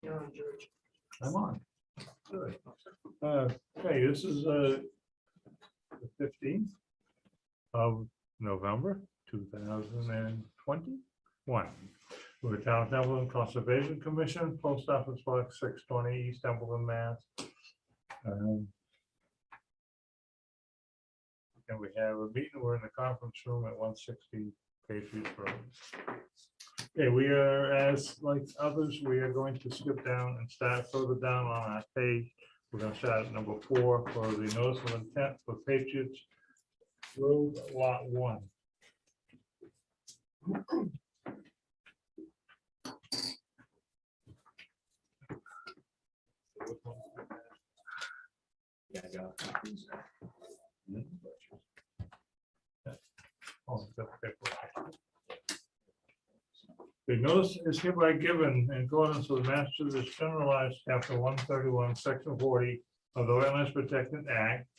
You're on, George. I'm on. Good. Okay, this is the 15th of November, 2021. We're Town Templeton Conservation Commission, Post Office Box 620 East Templeton, Mass. And we have a meeting, we're in the conference room at 160 Patriots Road. Okay, we are, as like others, we are going to skip down and start further down on our page. We're going to start at number 4 for the notice of intent for Patriots Road Lot 1. Yeah, I got copies. Oh, the paper. The notice is hereby given in accordance with Massachusetts Generalized Chapter 131, Section 40 of the Wetlands Protected Act.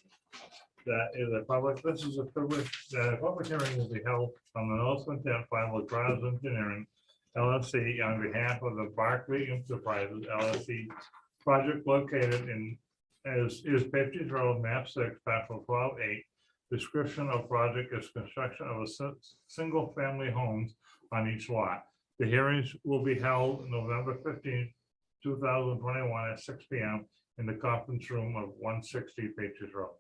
That is a public, this is a public, that a public hearing will be held on the notice of intent filed with Drives Engineering LLC on behalf of the Barkley Enterprises LLC project located in as is Patriots Road, map 6, parcel 12-8. Description of project is construction of a single family homes on each lot. The hearings will be held November 15th, 2021 at 6 p.m. in the conference room of 160 Patriots Road.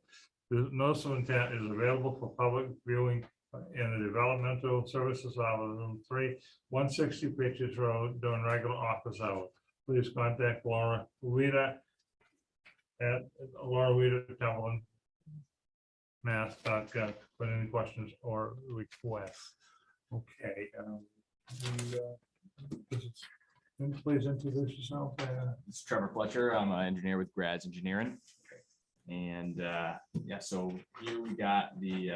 The notice of intent is available for public viewing in the Developmental Services Office room 3, 160 Patriots Road during regular office hours. Please contact Laura Weeda at Templeton Mass.gov for any questions or requests. Okay. Please introduce yourself. It's Trevor Fletcher. I'm an engineer with Grads Engineering. And yeah, so here we got the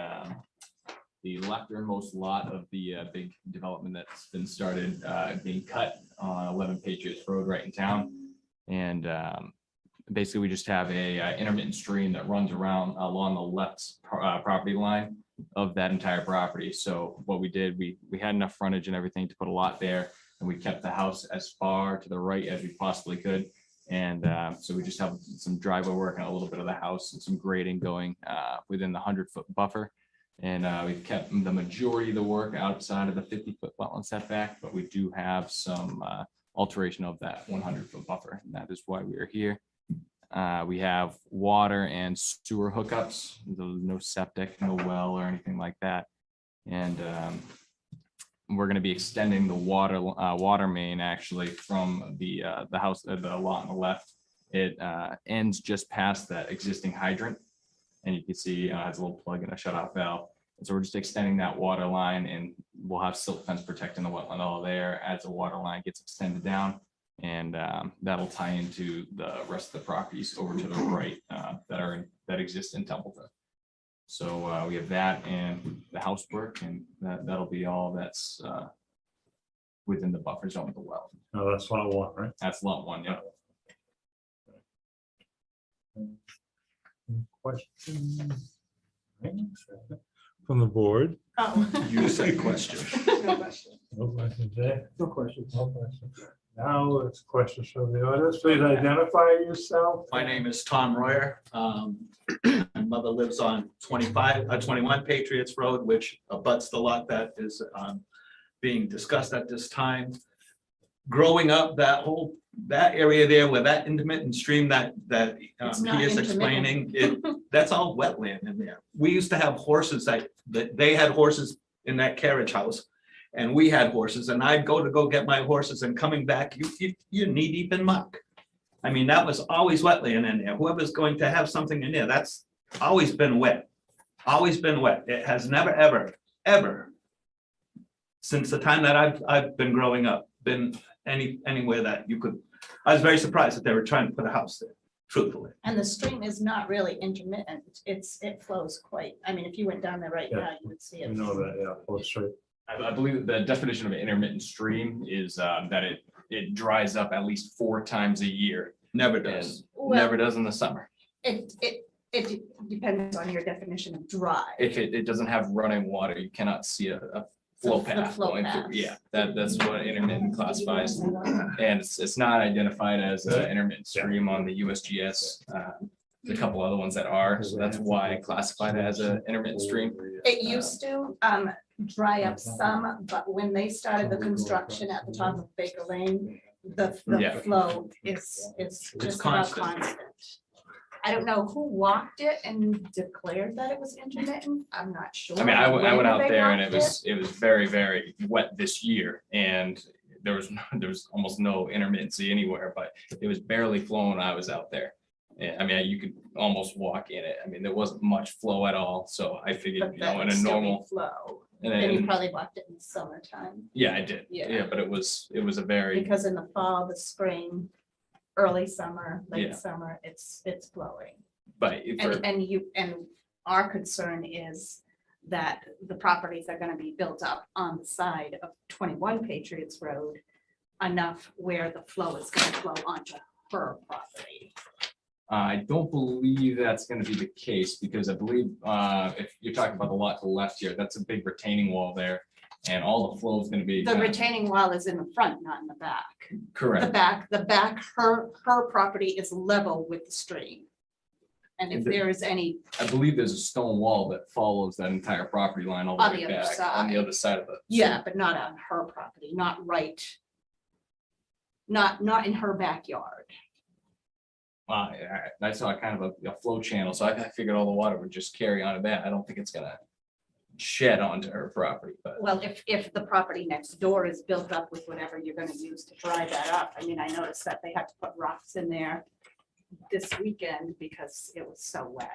lefternmost lot of the big development that's been started being cut on 11 Patriots Road right in town. And basically we just have a intermittent stream that runs around along the left property line of that entire property. So what we did, we had enough frontage and everything to put a lot there, and we kept the house as far to the right as we possibly could. And so we just have some driveway work on a little bit of the house and some grading going within the 100-foot buffer. And we've kept the majority of the work outside of the 50-foot wetland setback, but we do have some alteration of that 100-foot buffer, and that is why we are here. We have water and sewer hookups, no septic, no well or anything like that. And we're going to be extending the water main actually from the house, the lot on the left. It ends just past that existing hydrant, and you can see it has a little plug and a shutoff valve. And so we're just extending that water line, and we'll have silt fence protecting the wetland all there as the water line gets extended down. And that'll tie into the rest of the properties over to the right that exist in Templeton. So we have that and the housework, and that'll be all that's within the buffer zone of the well. No, that's lot 1, right? That's lot 1, yeah. Questions from the board? Oh. You said question. No question. No questions there. No questions. No questions. Now it's questions from the audience. Please identify yourself. My name is Tom Royer. My mother lives on 21 Patriots Road, which abuts the lot that is being discussed at this time. Growing up, that area there where that intermittent stream that he is explaining, that's all wetland in there. We used to have horses that they had horses in that carriage house, and we had horses, and I'd go get my horses, and coming back, you're knee deep in muck. I mean, that was always wetland in there. Whoever's going to have something in there, that's always been wet. Always been wet. It has never, ever, since the time that I've been growing up, been anywhere that you could. I was very surprised that they were trying to put a house there, truthfully. And the stream is not really intermittent. It flows quite, I mean, if you went down there right now, you would see it. You know that, yeah, flow straight. I believe the definition of an intermittent stream is that it dries up at least 4 times a year. Never does. Well, Never does in the summer. It depends on your definition of dry. If it doesn't have running water, you cannot see a flow The path flow going path. through. Yeah, that's what intermittent classifies. And it's not identified as an intermittent stream on the USGS. There's a couple other ones that are, so that's why I classified it as an intermittent stream. It used to dry up some, but when they started the construction at the top of Baker Lane, the Yeah. flow is just about constant. constant. I don't know who walked it and declared that it was intermittent. I'm not sure. I mean, I went when out they there and it walked was very, very wet this year, and there was almost no intermittency anywhere, but it was barely flowing when I was out there. And I mean, you could almost walk in it. I mean, there wasn't much flow at all, so I figured, But you that know, in would a still be normal, flow. and And you then, probably walked it in the summertime, yeah, I did. Yeah. Yeah, but it was a very, because in the fall, the spring, early summer, Yeah. late summer, it's flowing. but for, And our concern is that the properties are gonna be built up on the side of 21 Patriots Road enough where the flow is gonna flow onto her property. I don't believe that's gonna be the case, because I believe, if you're talking about the lot to the left here, that's a big retaining wall there. And all the flow is gonna be. The retaining wall is in the front, not in the back. Correct. The back, her property is level with the stream. And if there is any, I believe there's a stone wall that follows that entire property line all the On way the other back, on the side. other side of it. yeah, but not on her property, not right. Not in her backyard. I saw kind of a flow channel, so I figured all the water would just carry onto that. I don't think it's gonna shed onto her property, but Well, if the property next door is built up with whatever you're gonna use to dry that up, I mean, I noticed that they had to put rocks in there this weekend because it was so wet,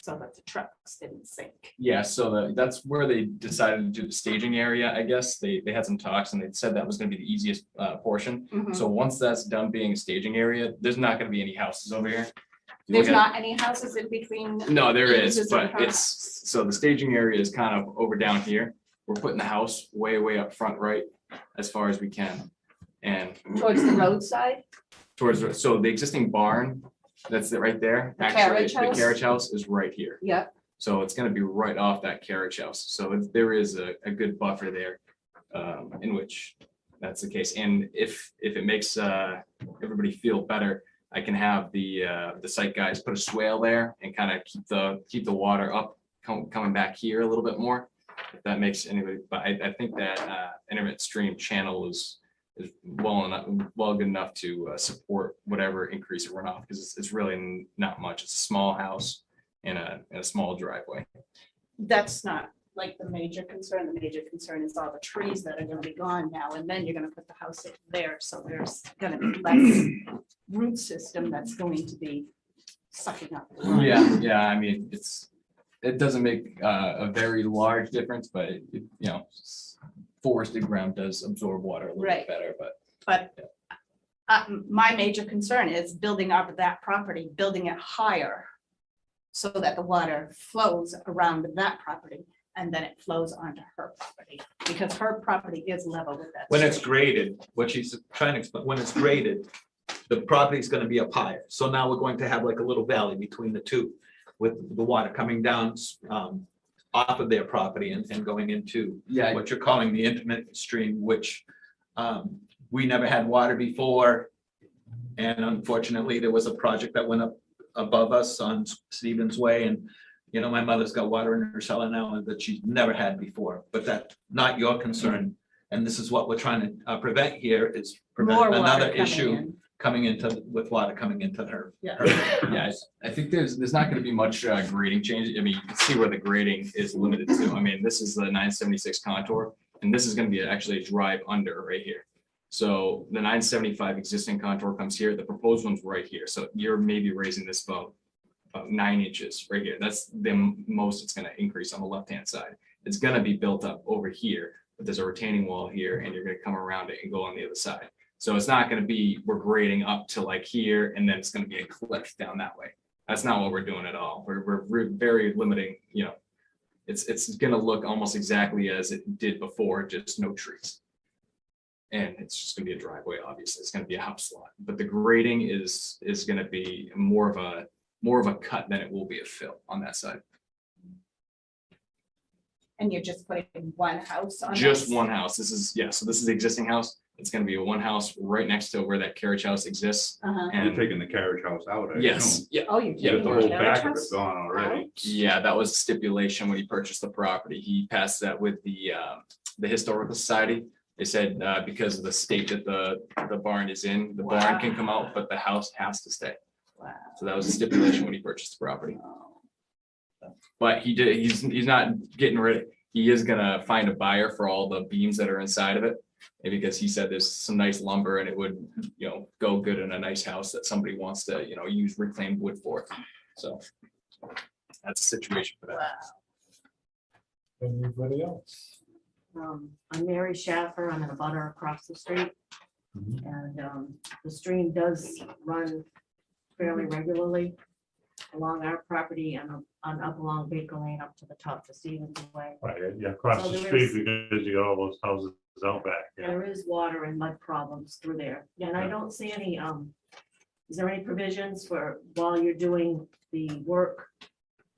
so that the trucks didn't sink. yeah, so that's where they decided to do the staging area, I guess. They had some talks and they said that was gonna be the easiest portion. Mhm. So once that's done being a staging area, there's not gonna be any houses over here. If you There's look at- not any houses in between. No, there is, Houses in but her it's, so the staging area is kind of over down here. We're putting the house way, way up front right as far as we can. And Towards the roadside? towards, so the existing barn, that's it right there. The Actually, carriage the house? carriage house is right here. Yep. So it's gonna be right off that carriage house. So there is a good buffer there, in which that's the case. And if it makes everybody feel better, I can have the site guys put a swale there and kind of keep the water up, coming back here a little bit more. If that makes anybody, but I think that intermittent stream channel is well good enough to support whatever increase in runoff, because it's really not much. It's a small house and a small driveway. That's not like the major concern. The major concern is all the trees that are gonna be gone now, and then you're gonna put the house in there, so there's gonna be less root system that's going to be sucking up. the water. Yeah, I mean, it doesn't make a very large difference, but forested ground does absorb water a little Right. bit better, but But my major concern is building up that property, building it higher so that the water flows around that property and then it flows onto her property, because her property is level with that. When it's stream. graded, what she's trying to explain, when it's graded, the property is gonna be up higher. So now we're going to have like a little valley between the two with the water coming down off of their property and going into yeah, what you're calling the intermittent stream, which we never had water before. And unfortunately, there was a project that went up above us on Stevens Way, and my mother's got water in her cellar now that she's never had before, but that's not your concern. And this is what we're trying to prevent here, is prevent More water another coming issue in. coming into, with water coming into her. Yeah. yeah, I think there's not gonna be much grading change. I mean, you can see where the grading is limited to. I mean, this is the 976 contour, and this is gonna be actually a drive under right here. So the 975 existing contour comes here, the proposed one's right here. So you're maybe raising this about 9 inches right here. That's the most it's gonna increase on the left-hand side. It's gonna be built up over here, but there's a retaining wall here, and you're gonna come around it and go on the other side. So it's not gonna be, we're grading up to like here, and then it's gonna be a cliff down that way. That's not what we're doing at all. We're very limiting, it's gonna look almost exactly as it did before, just no trees. And it's just gonna be a driveway, obviously. It's gonna be a house lot, but the grading is gonna be more of a cut than it will be a fill on that side. And you're just putting one house on. Just this? one house. This is, yeah, so this is the existing house. It's gonna be a one house right next to where that carriage house exists. Uh-huh. You're And taking the carriage house out. I yes, assume. yeah, Oh, you're Yeah, The taking whole the back carriage of house? it's gone already. yeah, that was stipulation when he purchased the property. He passed that with the historical society. They said, because of the state that the barn is in, the barn can come out, but the house has to stay. Wow. So that was a stipulation when he purchased the property. Oh. But he's not getting rid, he is gonna find a buyer for all the beams that are inside of it. And because he said there's some nice lumber and it would, go good in a nice house that somebody wants to, use reclaimed wood for. So that's the situation for that. Wow. Anybody else? I'm Mary Schaffer. I'm in a butter across the street. And the stream does run fairly regularly along our property and on up along Baker Lane up to the top of Stevens Way. Right, yeah, across So the there street is- because you got all those houses out back. Yeah. There is water and mud problems through there. And I don't see any, is there any provisions for while you're doing the work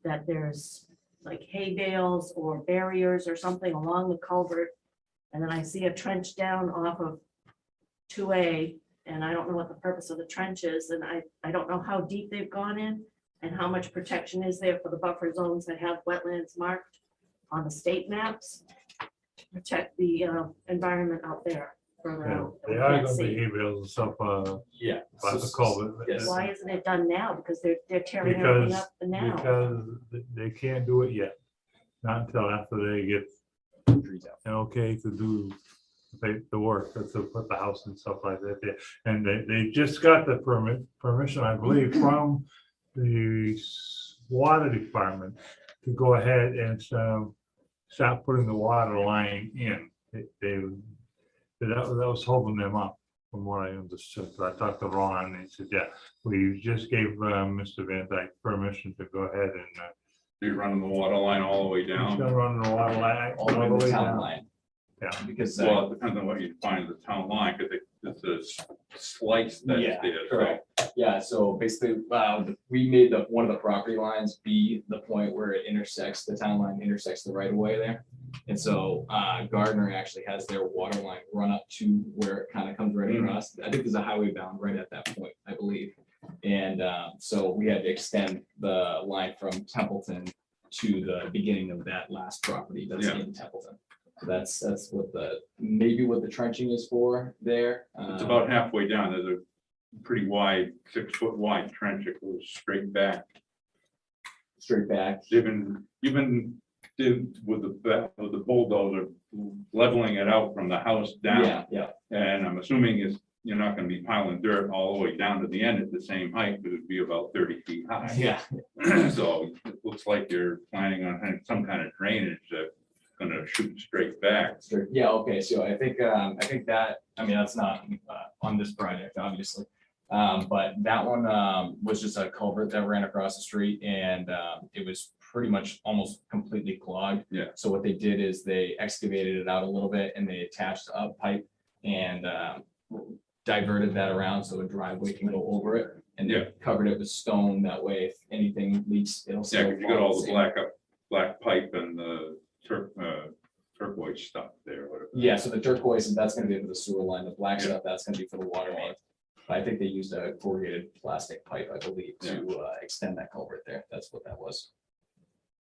that there's like hay bales or barriers or something along the culvert? And then I see a trench down off of 2A, and I don't know what the purpose of the trench is, and I don't know how deep they've gone in and how much protection is there for the buffer zones that have wetlands marked on the state maps to protect the environment out there further Yeah, out. that they we are can't gonna be see. hay bales and stuff, Yeah. by the culvert. Yes. Why isn't it done now? Because they're tearing Because- everything up now. Because they can't do it yet, not until after they get Trees out. an okay to do the work, to put the house and stuff like that there. And they just got the permission, I believe, from the water department to go ahead and start putting the water line in. That was holding them up, from what I understood. So I talked to Ron, and he said, yeah, we just gave Mr. Van Dyke permission to go ahead and You're running the water line all the way he's down. gonna run the water line All the way to the town down. line. Yeah. Because, Well, it depends on what you find the town line, because it's a slice that's yeah, there. so- correct. Yeah, so basically, we made one of the property lines be the point where it intersects, the town line intersects the right of way there. And so Gardner actually has their water line run up to where it kind of comes right across. I think there's a highway bound right at that point, I believe. And so we had to extend the line from Templeton to the beginning of that last property that's Yeah. in Templeton. So that's what maybe what the trenching is for there. It's about halfway down. There's a pretty wide, 6-foot wide trench that goes straight back. Straight back. Even did with the bulldozer leveling it out from the house down. Yeah, yeah. And I'm assuming you're not gonna be piling dirt all the way down to the end at the same height, because it'd be about 30 feet high. Yeah, So it looks like you're planning on having some kind of drainage that's gonna shoot straight back. yeah, okay, so I think that, I mean, that's not on this project, obviously. But that one was just a culvert that ran across the street and it was pretty much almost completely clogged. Yeah. So what they did is they excavated it out a little bit and they attached a pipe and diverted that around so a driveway can go over it. And Yeah. they covered it with stone, that way if anything leaks, it'll. Yeah, still 'cause you got fall all the safe. black pipe and the turquoise stuff there. whatever. Yeah, so the turquoise, that's gonna be for the sewer line, the black Yeah. stuff, that's gonna be for the water main. But I think they used a corrugated plastic pipe, I believe, to extend that culvert there, that's what that was.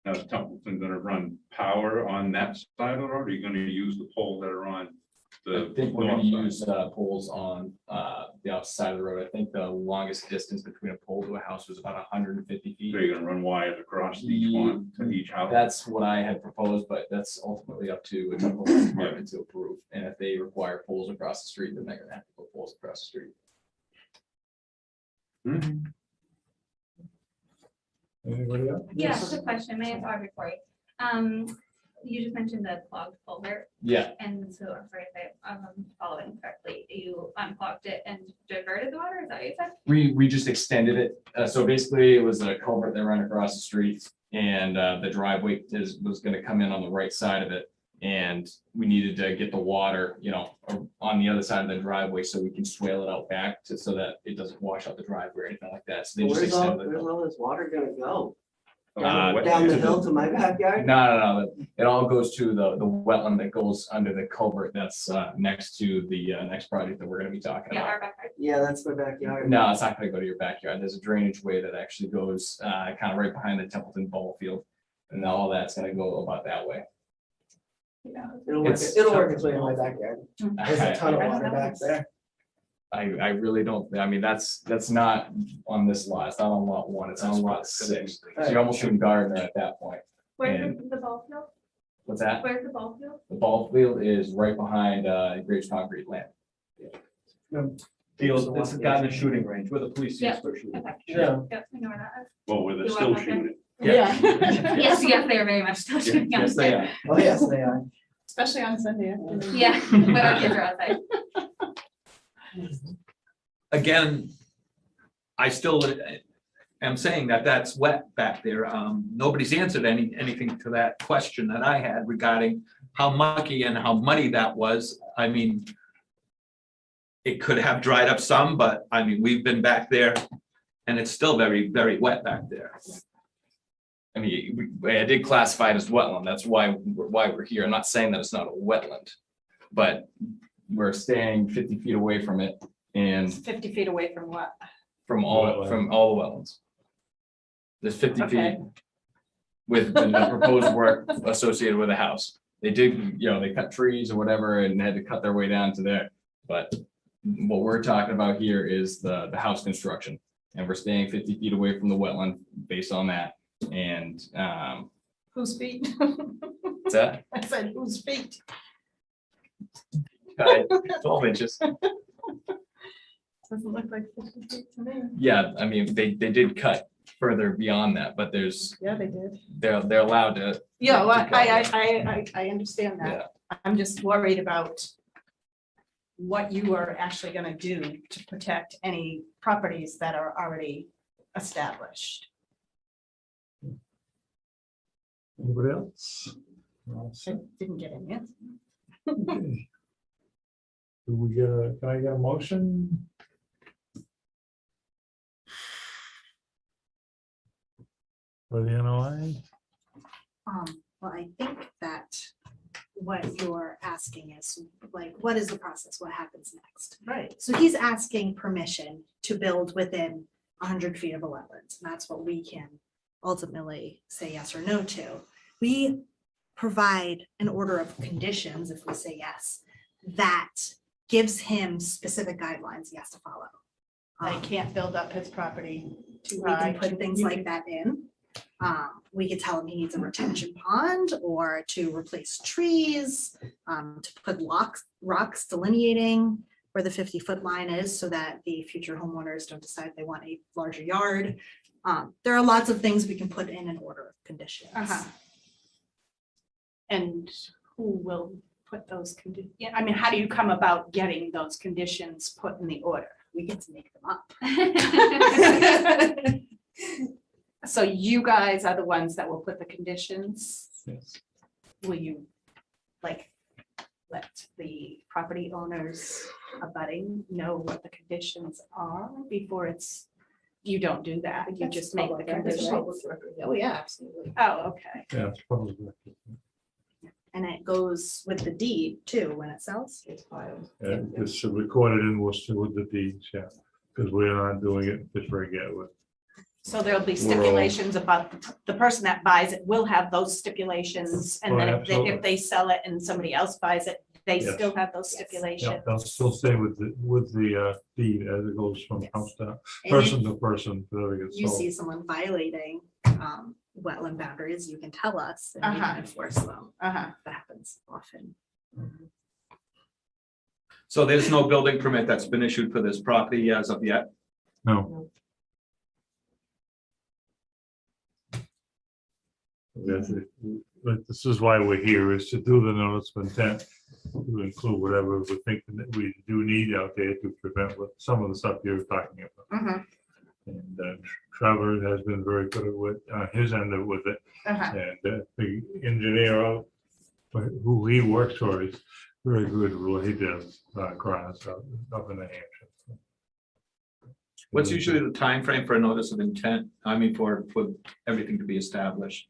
Now, is Templeton gonna run power on that side of the road, or are you gonna use the poles that are on I the think we're gonna north use poles on the outside of the road, I think the longest distance between a pole to a house was about 150 side? feet. So you're gonna run wires across each one to each house? That's what I had proposed, but that's ultimately up to a Templeton department to approve, and if they require poles across the street, then they're gonna have to put poles across the street. Anybody else? Yeah, quick question, may I ask Audrey for you? You just mentioned the clogged culvert, Yeah, and so I'm sorry if I'm following correctly, you unclogged it and diverted the water, is that what you said? we just extended it. So basically, it was a culvert that ran across the street and the driveway was gonna come in on the right side of it. And we needed to get the water, on the other side of the driveway so we can swale it out back so that it doesn't wash out the driveway or anything like that. So they just Where's all extended it. this water gonna go? Down the hill to my backyard? No. It all goes to the wetland that goes under the culvert that's next to the next project that we're gonna be talking Yeah, about. our backyard. Yeah, that's my backyard. No, it's not gonna go to your backyard. There's a drainage way that actually goes kind of right behind the Templeton ball field. And all that's gonna go about that way. It'll work, It's- it'll work its way in my backyard. There's a ton of water back there. I really don't, I mean, that's not on this lot. It's not on lot 1, it's on lot 6. So you're almost shooting Gardner at that point. Where's the ball field? What's that? Where's the ball field? The ball field is right behind Graves Concrete Land. Field, this has gotten a shooting range where the police Yeah. used to shoot. Okay. Yeah. Yep, I know where that is. Well, where they're You still walk up there? shooting. Yes, yes, they are very much still shooting. Yes, they are. Oh, yes, they are. Especially on Sunday afternoon. Yeah, when our kids are outside. Again, I still am saying that that's wet back there. Nobody's answered anything to that question that I had regarding how mucky and how muddy that was. I mean, it could have dried up some, but I mean, we've been back there and it's still very, very wet back there. I mean, I did classify it as wetland. That's why we're here. I'm not saying that it's not a wetland. But we're staying 50 feet away from it and 50 feet away from what? from all the wetlands. There's 50 feet Okay. with the proposed work associated with the house. They did, they cut trees or whatever and had to cut their way down to there. But what we're talking about here is the house construction. And we're staying 50 feet away from the wetland based on that. And Whose feet? what's that? I said, whose feet? 12 inches. Doesn't look like 50 feet to me. Yeah, I mean, they did cut further beyond that, but Yeah, they did. they're allowed to. Yeah, well, to cut. I understand that. I'm just worried about what you are actually gonna do to protect any properties that are already established. Anybody else? Well, I didn't get an answer. okay. Do we get can I get a motion? For the NOI? Well, I think that what you're asking is like, what is the process? What happens next? Right. So he's asking permission to build within 100 feet of a wetland. And that's what we can ultimately say yes or no to. We provide an order of conditions if we say yes, that gives him specific guidelines he has to follow. I can't build up his property too We high. can put things like that in. We could tell him he needs a retention pond or to replace trees, to put rocks delineating where the 50-foot line is so that the future homeowners don't decide they want a larger yard. There are lots of things we can put in an order of conditions. Uh-huh. And who will put those conditions? Yeah, I mean, how do you come about getting those conditions put in the order? We get to make them up. So you guys are the ones that will put the conditions? Yes. Will you like let the property owners abutting know what the conditions are before it's, you don't do that, you just make the conditions? Oh, yeah, absolutely. Oh, okay. Yeah, it's probably. And it goes with the deed too, when it sells. It's recorded in Worcester with the deeds, yeah, because we're not doing it just regular. So there'll be We're all- stipulations about the person that buys it will have those stipulations, and Oh, then absolutely. if they sell it and somebody else buys it, they Yes. still have those Yes. stipulations. Yeah, they'll still stay with the deed as it goes from Yes. house to And person to person. till it if gets you sold. see someone violating wetland boundaries, you can tell us and we Uh-huh. can enforce them. Uh-huh. That happens often. So there's no building permit that's been issued for this property as of yet. No. That's it. But this is why we're here, is to do the notice of intent, to include whatever we think that we do need out there to prevent what some of the stuff you're talking about. Mhm. And Trevor has been very good with his end of it with it. Uh-huh. And the engineer who he works for is very good with what he does, across up in New Hampshire. What's usually the time frame for a notice of intent? I mean, for everything to be established?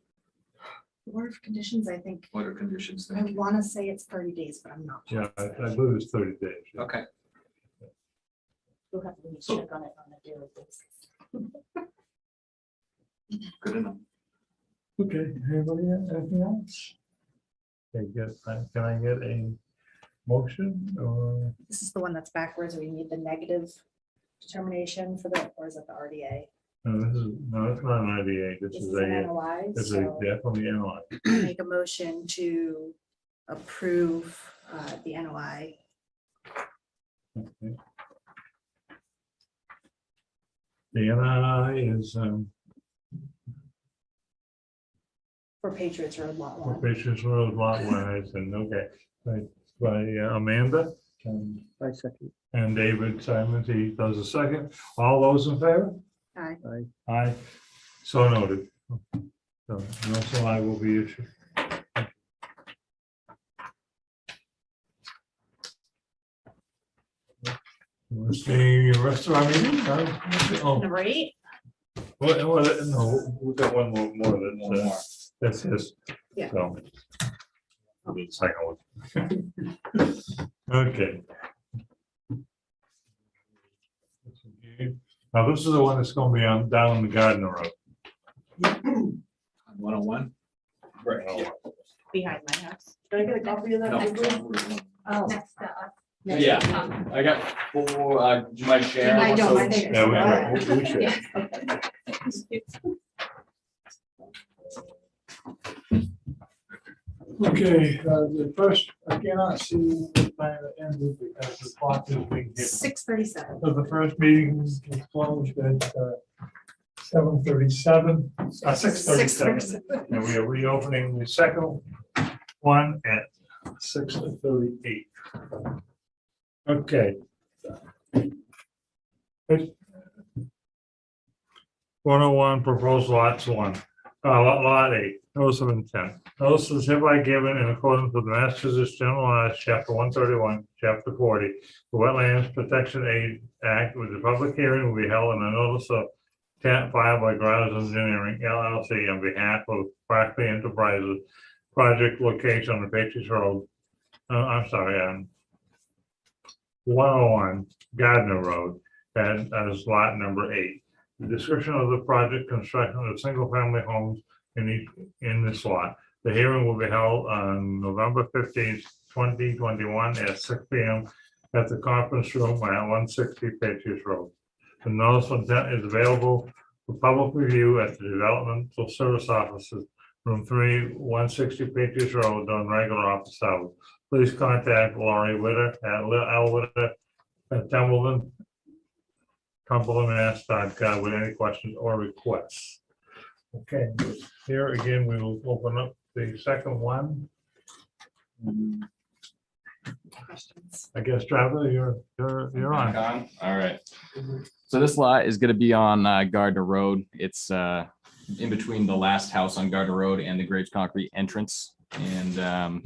Order of conditions, I think, What are conditions I there? want to say it's 30 days, but I'm not. Yeah, I believe it's 30 days. yeah. Okay, We'll have to So- check on it on a daily basis. good enough. Okay, anybody have anything else? Okay, good. Can I get a motion or? This is the one that's backwards. We need the negative determination for the, or is it the RDA? No, it's not an IDA. This This is is an a, NOI, it's a so definitely NOI. make a motion to approve the NOI. Okay. The NOI is, For Patriots Road Lot for 1. Patriots Road Lot 1, and okay, by Amanda I second. and David Simons, he does a second. All those in favor? Aye. Aye. So noted. So, no, so I will be issued. We're staying the rest of our meeting? Oh, Number 8? no, we've got one more that's his. Yeah. So. I'll do the second one. Okay. Now, this is the one that's gonna be on, down the Gardner Road. 101? Right. Behind my house. Can I get a copy of that? No. quickly? Oh. Next to us. Yeah, I got 4, do you mind sharing? I don't So- mind sharing. Yeah, we should. Yeah. Okay, the first, I cannot see the time that ended because the clock is being hit. 6:37. So the first meeting is closed at 7:37, 6:37. And we are reopening the second one at 6:38. Okay. 101 proposed lots 1, lot 8, notice of intent. Notice is hereby given in accordance with the Massachusetts General Laws, Chapter 131, Chapter 40, the Wetlands Protection Aid Act, with the public hearing will be held in a notice of intent filed by Grouse Engineering LLC on behalf of Barkley Enterprises, project location on the Patriots Road. I'm sorry, 101 Gardner Road, and as lot number 8. The description of the project construction of single-family homes in this lot. The hearing will be held on November 15th, 2021 at 6 p.m. at the conference room at 160 Patriots Road. The notice of intent is available for public review at the Developmental Service Offices, Room 3, 160 Patriots Road, on regular office hours. Please contact Laurie Witter at Templeton Mass.gov with any questions or requests. Okay, here again, we will open up the second one. Questions? I guess, Travis, you're on. All right. So this lot is gonna be on Gardner Road. It's in between the last house on Gardner Road and the Graves Concrete entrance. And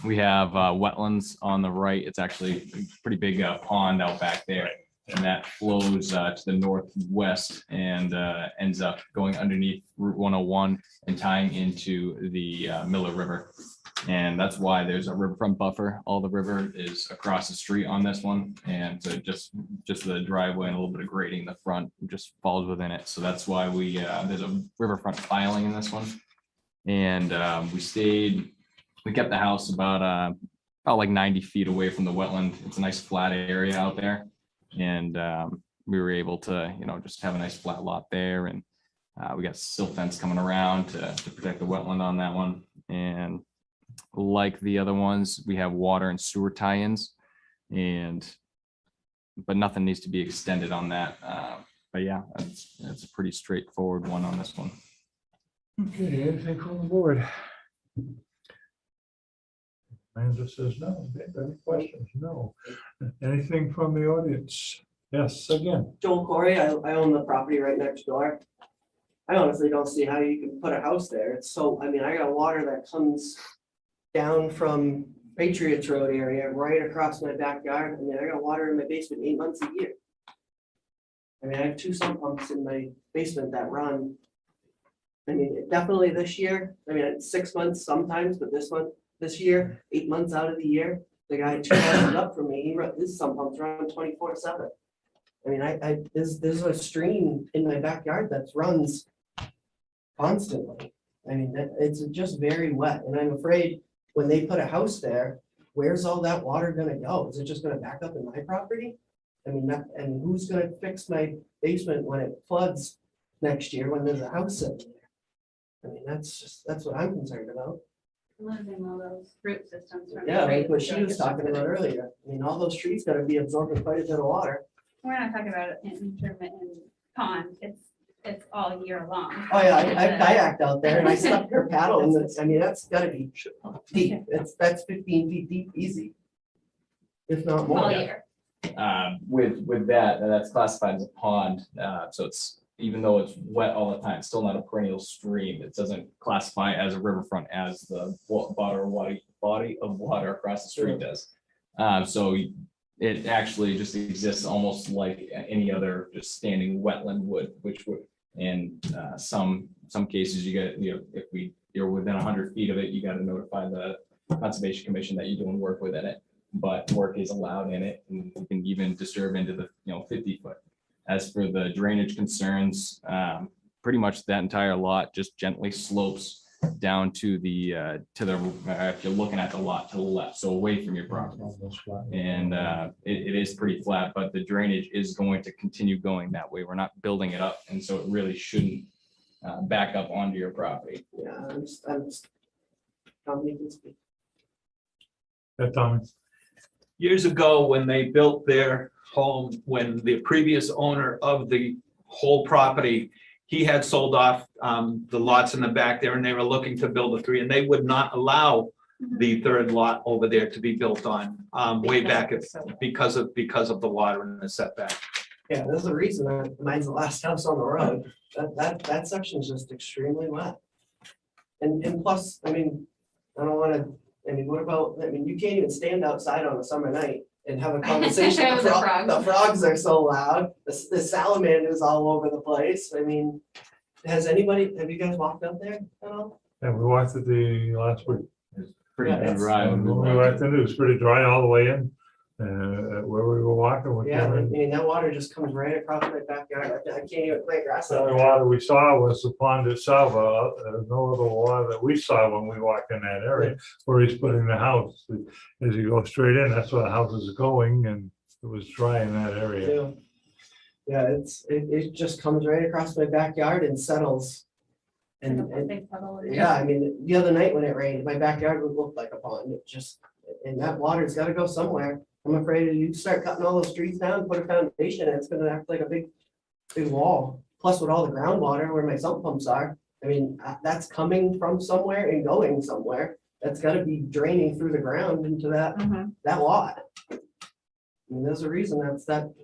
we have wetlands on the right. It's actually a pretty big pond out back there. And that flows to the northwest and ends up going underneath Route 101 and tying into the Miller River. And that's why there's a riverfront buffer. All the river is across the street on this one. And so just the driveway and a little bit of grading in the front just falls within it. So that's why we there's a riverfront filing in this one. And we kept the house about like 90 feet away from the wetland. It's a nice flat area out there. And we were able to, just have a nice flat lot there. And we got silt fence coming around to protect the wetland on that one. And like the other ones, we have water and sewer tie-ins, but nothing needs to be extended on that. But yeah, that's a pretty straightforward one on this one. Okay, anything from the board? Amanda says no. Any questions? No. Anything from the audience? Yes, again. Joel Corey, I own the property right next door. I honestly don't see how you can put a house there. It's so, I got water that comes down from Patriots Road area right across my backyard. I got water in my basement 8 months a year. I mean, I have 2 sump pumps in my basement that run. I mean, definitely this year, I mean, it's 6 months sometimes, but this year, 8 months out of the year, the guy 2 houses up from me, his sump pumps run 24/7. I mean, there's a stream in my backyard that runs constantly. I mean, it's just very wet, and I'm afraid when they put a house there, where's all that water gonna go? Is it just gonna back up in my property? I mean, and who's gonna fix my basement when it floods next year when there's a house sitting there? I mean, that's what I'm concerned about. Losing all those root systems. from the Yeah, like trees. what she was talking about earlier. I mean, all those trees gotta be absorbing quite a bit of water. We're not talking about an intermittent pond, it's all year long. Oh, yeah, I kayaked out there and I stuck her paddle and it's, I mean, that's gotta be deep. That's 15 feet deep, easy. If not All more. year. With that, that's classified as a pond, so it's, even though it's wet all the time, it's still not a perennial stream. It doesn't classify as a riverfront as the body of water across the street does. So it actually just exists almost like any other just standing wetland would, which would, in some cases, you get, if you're within 100 feet of it, you got to notify the Conservation Commission that you're doing work within it, but work is allowed in it, and you can even disturb into the 50 foot. As for the drainage concerns, pretty much that entire lot just gently slopes down to the if you're looking at the lot to the left, so away from your property. And it is pretty flat, but the drainage is going to continue going that way. We're not building it up, and so it really shouldn't back up onto your property. Yeah, I'm just. Tommy can speak. Tommy. Years ago, when they built their home, when the previous owner of the whole property, he had sold off the lots in the back there, and they were looking to build a 3, and they would not allow the 3rd lot over there to be built on way back because of the water and the setback. Yeah, there's a reason that mine's the last house on the road. That section is just extremely wet. And plus, I mean, I don't wanna, I mean, what about, I mean, you can't even stand outside on a summer night and have a conversation. With the frogs. The frogs are so loud, the salamanders all over the place. I mean, have you guys walked up there at all? And we walked it the last week. Pretty Yeah, it's- dry. When we walked in, it was pretty dry all the way in. Where we were walking, we Yeah, came I in. mean, that water just comes right across my backyard. I can't even play grass The out only there. water we saw was the pond itself. There's no other water that we saw when we walked in that area where he's putting the house. As you go straight in, that's where the house is going, and it was dry in that area. Yeah, it just comes right across my backyard and settles. And yeah, I mean, the other night when it rained, my backyard would look like a pond. It just, and that water's gotta go somewhere. I'm afraid if you start cutting all those trees down, put a foundation, it's gonna act like a big wall. Plus with all the groundwater where my sump pumps are, I mean, that's coming from somewhere and going somewhere. That's gotta be draining through the ground into that lot. I mean, there's a reason that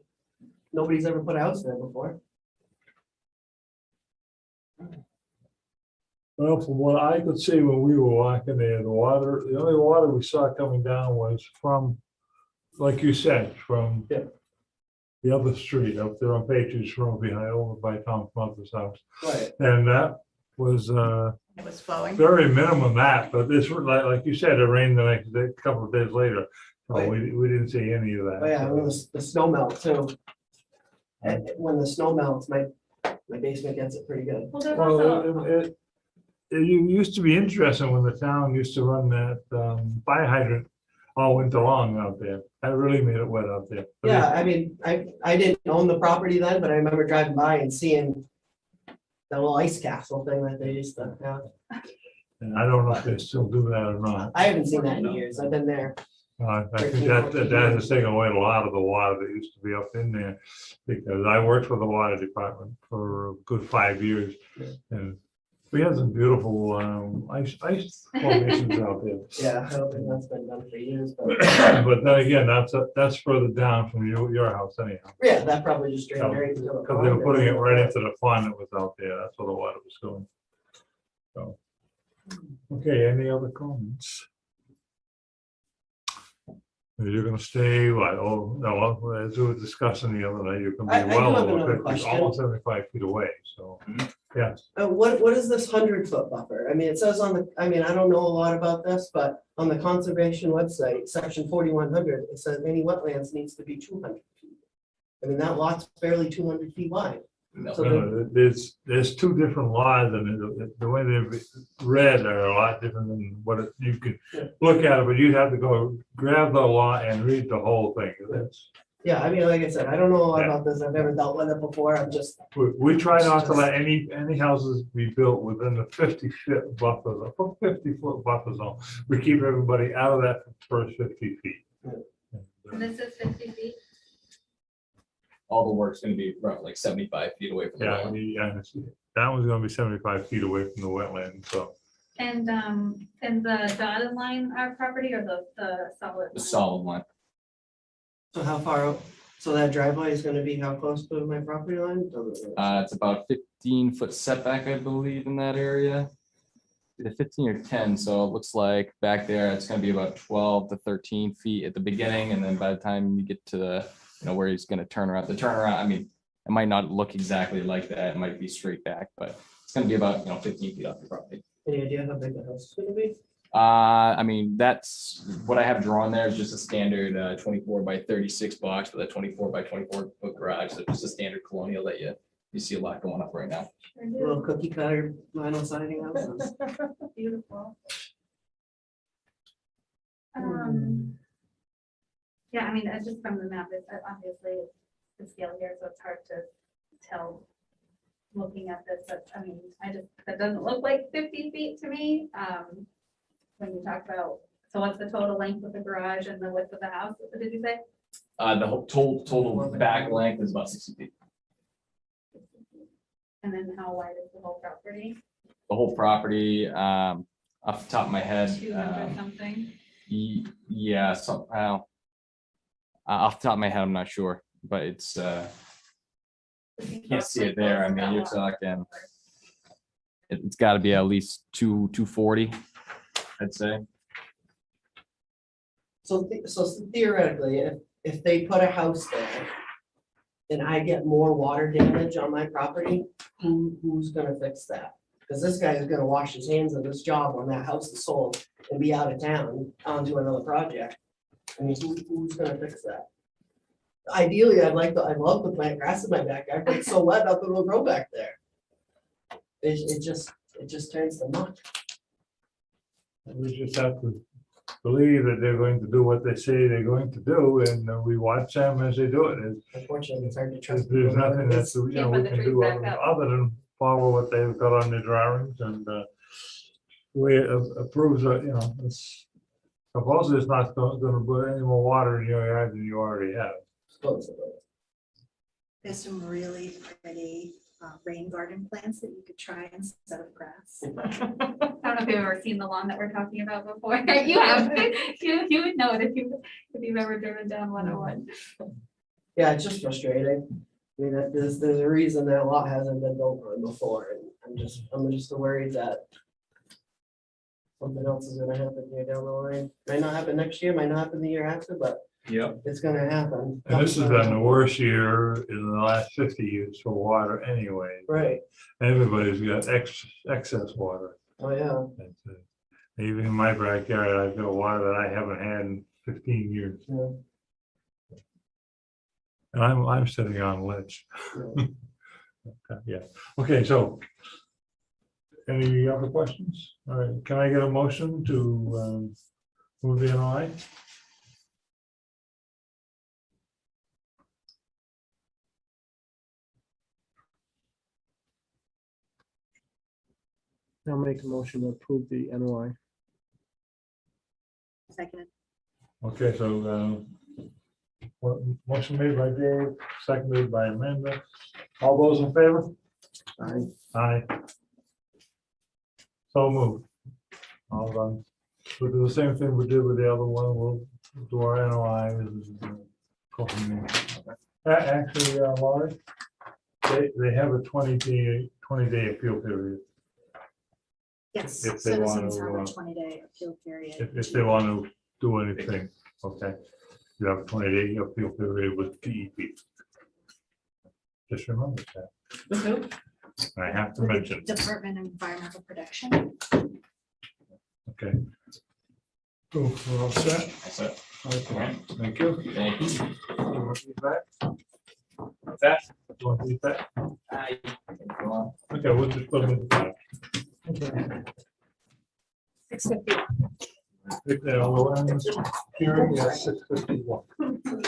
nobody's ever put a house there before. Well, from what I could see when we were walking there, the only water we saw coming down was from, like you said, from Yeah. the other street up there on Patriots Road behind, over by Tom's mother's house. Right. And that was It was flowing. very minimum that, but this was like you said, it rained the next day, couple of days later. So Right. we didn't see any of that. Oh, yeah, when the snow melts too. And when the snow melts, my basement gets it pretty good. Well, there's also, Well, it used to be interesting when the town used to run that fire hydrant all winter long out there. That really made it wet out there. Yeah, I mean, I didn't own the property then, but I remember driving by and seeing the little ice castle thing that they used to have. And I don't know if they still do that or not. I haven't seen that in years. I've been there. I think that has taken away a lot of the water that used to be up in there. Because I worked for the water department for a good 5 years. And we had some beautiful ice formations out there. Yeah, I don't think that's been done for years, but But then again, that's further down from your house anyhow. yeah, that probably just drained right into the. Because they were putting it right into the pond that was out there. That's where the water was going. So, okay, any other comments? You're gonna stay, what, oh, no, as we were discussing the other night, you're gonna I be do well have over another 50, question. almost 75 feet away, so, yeah. What is this 100-foot buffer? I mean, it says on the, I mean, I don't know a lot about this, but on the conservation website, section 4100, it says any wetlands needs to be 200 feet. I mean, that lot's barely 200 feet wide. No. So No, there's two different laws, and the way they're read are a lot different than what you could look at it, but you'd have to go grab the law and read the whole thing. That's, Yeah, I mean, like I said, I don't know a lot about this. I've never dealt with it before. I'm just, we try not to let any houses be built within the 50-foot buffer, the 50-foot buffer zone. We keep everybody out of that first 50 feet. And this is 50 feet. All the work's gonna be roughly like 75 feet away from the Yeah, wetland. yeah, that one's gonna be 75 feet away from the wetland, so. And the dotted line, our property or the solid? The line? solid one. so how far, so that driveway is gonna be how close to my property line? It's about 15-foot setback, I believe, in that area. Either 15 or 10, so it looks like back there, it's gonna be about 12 to 13 feet at the beginning, and then by the time you get to the, where he's gonna turn around, I mean, it might not look exactly like that, it might be straight back, but it's gonna be about, 15 feet off the property. Any idea how big the house is gonna be? I mean, that's what I have drawn there is just a standard 24 by 36 box with a 24 by 24 foot garage. So just a standard colonial that you see a lot going up right now. Sure do. Little cookie cutter vinyl siding houses. Beautiful. Yeah, I mean, just from the map, it's obviously the scale here, so it's hard to tell looking at this, but I mean, that doesn't look like 50 feet to me. When you talk about, so what's the total length of the garage and the width of the house, what did you say? The whole total back length is about 60 feet. And then how wide is the whole property? The whole property, off the top of my head, 200 something? yeah, somehow. Off the top of my head, I'm not sure, but it's, you can't see it there. I mean, you're talking, it's got to be at least 240, I'd say. So theoretically, if they put a house there and I get more water damage on my property, who's gonna fix that? Because this guy is gonna wash his hands of this job when that house is sold and be out of town onto another project. I mean, who's gonna fix that? Ideally, I'd love to plant grass in my backyard, but it's so wet, nothing will grow back there. It just turns to muck. We just have to believe that they're going to do what they say they're going to do, and we watch them as they do it. Unfortunately, it's hard to trust. There's people. nothing that, we Can't put the can trees do back up. other than follow what they've got on their drawings, and we approves, it's supposedly it's not gonna put any more water in your yard than you already have. Supposedly. There's some really pretty rain garden plants that you could try instead of grass. I don't know if you've ever seen the lawn that we're talking about before. You have, you would know it if you've ever driven down 101. Yeah, it's just frustrating. I mean, there's a reason that lot hasn't been built on before, and I'm just worried that something else is gonna happen here down the line. Might not happen next year, might not happen the year after, but Yep. it's gonna happen. And this has been the worst year in the last 50 years for water anyway. Right, Everybody's got excess water. oh, yeah. That's it. Even in my backyard, I've got water that I haven't had in 15 years. Yeah. And I'm sitting on ledge. Yeah. Yeah, okay, so any other questions? All right, can I get a motion to move the NOI? I'll make a motion to approve the NOI. Second. Okay, so motion made by Dave, seconded by Amanda. All those in favor? Aye. Aye. So moved. All done. We'll do the same thing we did with the other one. We'll do our NOI. Go from there. Actually, Laurie, they have a 20-day appeal period. Yes, If they citizens want have to, a 20-day appeal period. If they want to do anything, okay. You have a 20-day appeal period with DEP. Just remember that. I have to mention, Department of Environmental Protection. okay. Cool, we're all set. That's it. Okay, thank you. Thank you. You want feedback? That. You want feedback? I. Okay, we'll just put them in the back. 6:50. We'll end this hearing at 6:51.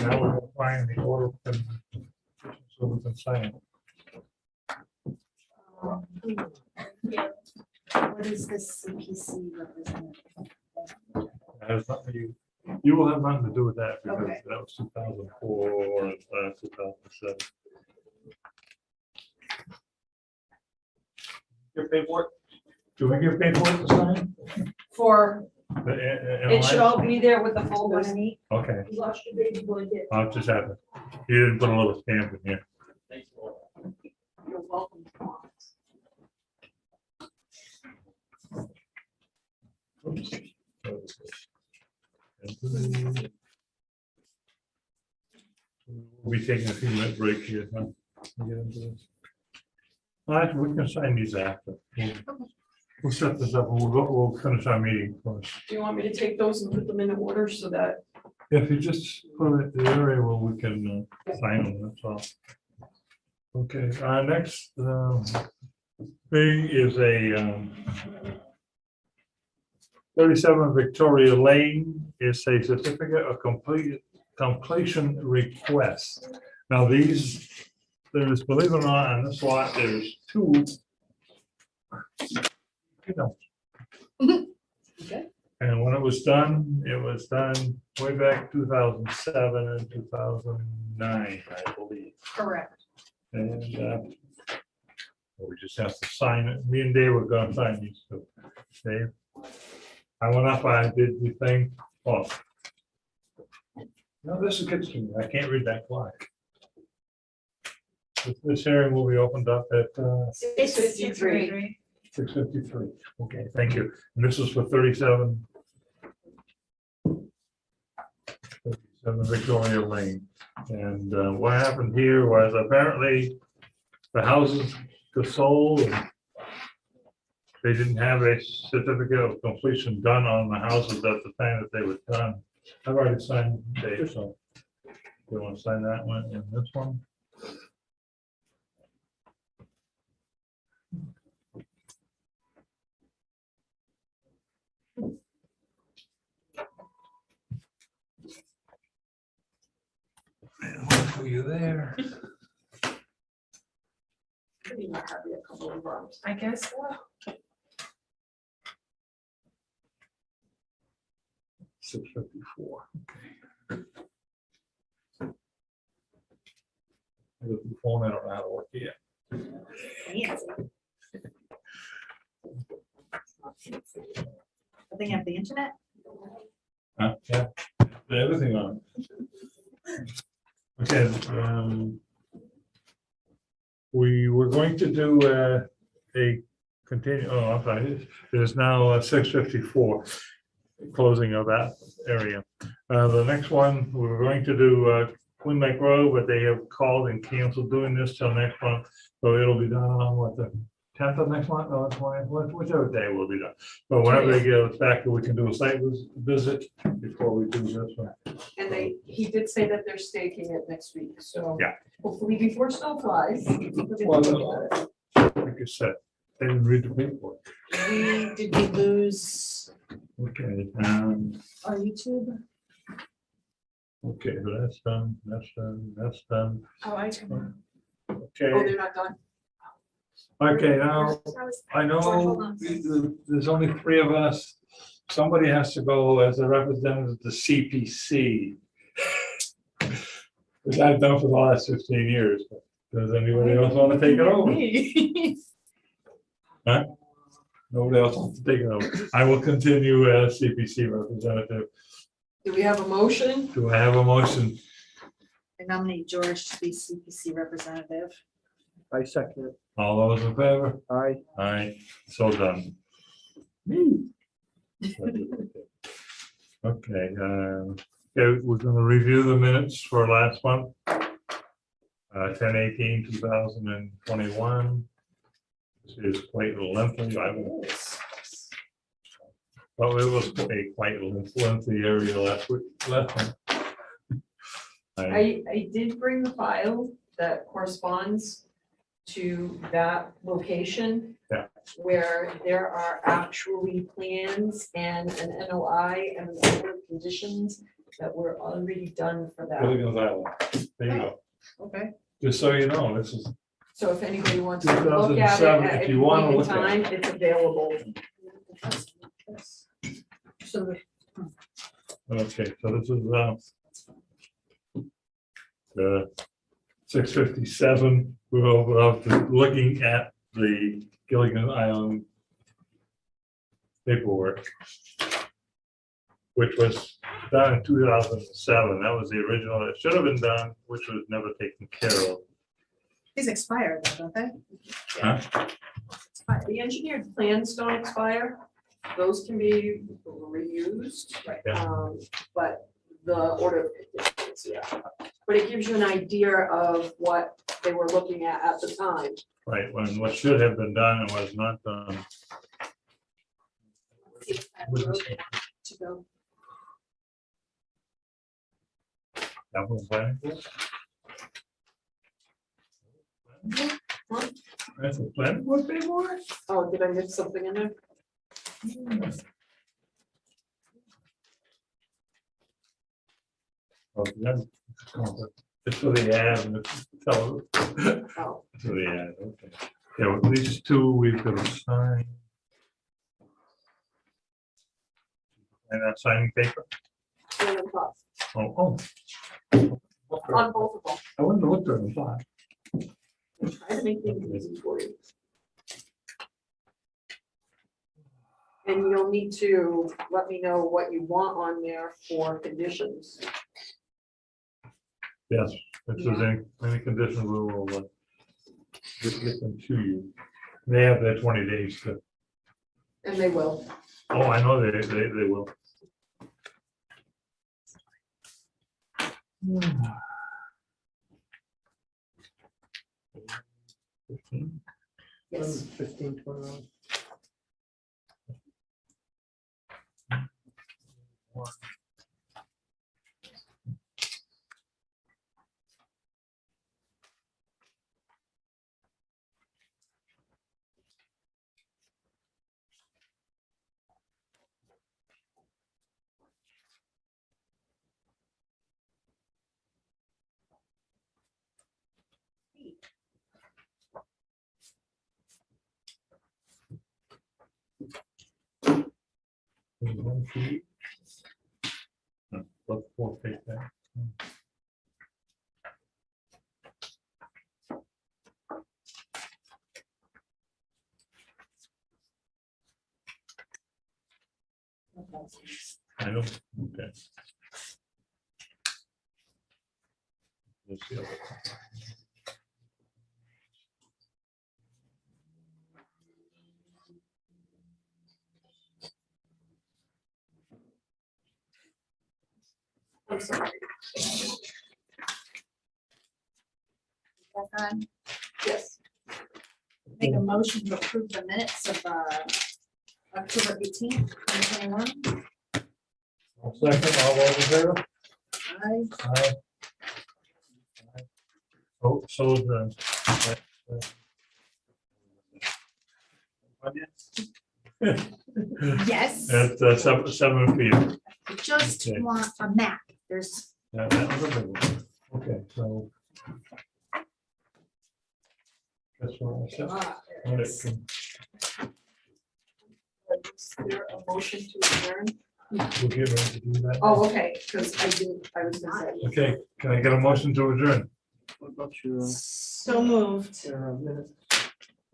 Now we're gonna find the order so we can sign it. What is this CPC representative? That has nothing, you will have nothing to do with that because Okay. that was 2004 or 2007. Get paid for it? Do we get paid for it to sign? For, The, it should all be there with the folders. Okay, You lost your baby boy, did. I'll just have it. You didn't put a little stamp in here. You're welcome. Oops. We'll be taking a few minute break here. Huh? We'll get into this. All right, we can sign these after. We'll set this up. We'll finish our meeting first. Do you want me to take those and put them in order so that, If you just put it in the area where we can sign them, that's all. Okay, next thing is a 37 Victoria Lane is a certificate of completion request. Now these, there's, believe it or not, on this lot, there's two. You know. Okay. And when it was done way back 2007 and 2009, I believe. correct. And we just have to sign it. Me and Dave were gonna sign these two. Dave, I went up, I did the thing. Oh. No, this is good to me. I can't read that clock. This hearing will be opened up at 6:53. 6:53. Okay, thank you. And this is for 37 Victoria Lane. And what happened here was apparently the houses were sold. And they didn't have a certificate of completion done on the houses at the time that they were done. I've already signed Dave, so you want to sign that one and this one? Were you there? Maybe not have a couple of rooms. I guess so. 6:54. Okay. The phone, I don't know how to work yet. Fancy. I think I have the internet. Huh? Yeah, everything on. Okay, we were going to do a continue, oh, I'm sorry, it is now 6:54, closing of that area. The next one, we were going to do Queen Lake Road, but they have called and canceled doing this till next month, so it'll be done on what, the 10th of next month, or 20th, whichever day will be done. But whenever they get us back, we can do a site visit before we do this one. And he did say that they're staking it next week, so. Yeah. Hopefully before snow flies. Well, like I said, they didn't read the paperwork. Did we lose Okay, our YouTube? okay, so that's done, that's done. Oh, I can. Oh, Okay, they're not done. okay, now, I know there's only 3 of us. Somebody has to go as a representative to CPC. Which I've done for the last 15 years. Does anybody else want to take it over? Huh? Nobody else wants to take it over. I will continue as CPC representative. Do we have a motion? Do I have a motion? I nominate George to be CPC representative. I second it. All those in favor? Aye. Aye, so done. Okay, Okay, we're gonna review the minutes for last month. 10/18/2021. This is quite lengthy. Well, it was a quite lengthy area last week, last month. I did bring the file that corresponds to that location. Yeah. Where there are actually plans and an NOI and an order of conditions that were already done for that. Gilligan's Island. There you go. Okay. Just so you know, this is, So if anybody wants to look at it 2007, at if any you wanna point in look at time, it's available. So okay, so this is, the 657, we're looking at the Gilligan Island paperwork, which was done in 2007. That was the original. It should have been done, which was never taken care of. These expire though, don't they? Huh? The engineered plans don't expire. Those can be reused. Yeah. But the order of conditions, yeah. But it gives you an idea of what they were looking at the time. Right, when what should have been done and was not done. to go. That was planning board? That's a planning board paperwork? Oh, did I miss something in there? Oh, yeah. It's for the ad and it's tell- Oh, for the ad, okay. Yeah, well, these two we've got to sign. And that signing paper? and then thoughts Oh. on both of them. I wouldn't have looked at the file. Try to make things easy for you. And you'll need to let me know what you want on there for conditions. Yes, if there's any conditions, we will get them to you. They have their 20 days to, And they will. oh, I know they will. Yes. 15/21. One sheet. No, let's take that. I know, okay. Let's see. I'm sorry. Yes. Make a motion to approve the minutes of October 18th, 2021. Second, all those in favor? Aye. Aye. Oh, so the. Yes, At 7 p.m. I just Okay. want a map. There's, Yeah, that was a big one. Okay, so. That's what I said. All right, can- Is there a motion to adjourn? we'll get ready to do that. Oh, okay, because I was gonna say. Okay, can I get a motion to adjourn? What about your so moved. minutes?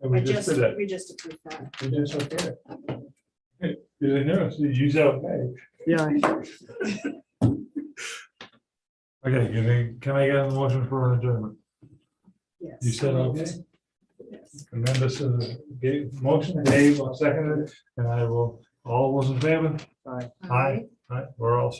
And we just did that. We just approved that. We just, okay. Hey, you didn't hear us, you use that bag. Yeah. Okay, can I get a motion for an adjournment? Yes. You said okay? Amanda says, motion, Dave, I'll second it, and I will, all those in favor? Aye. Aye. Aye, we're all set.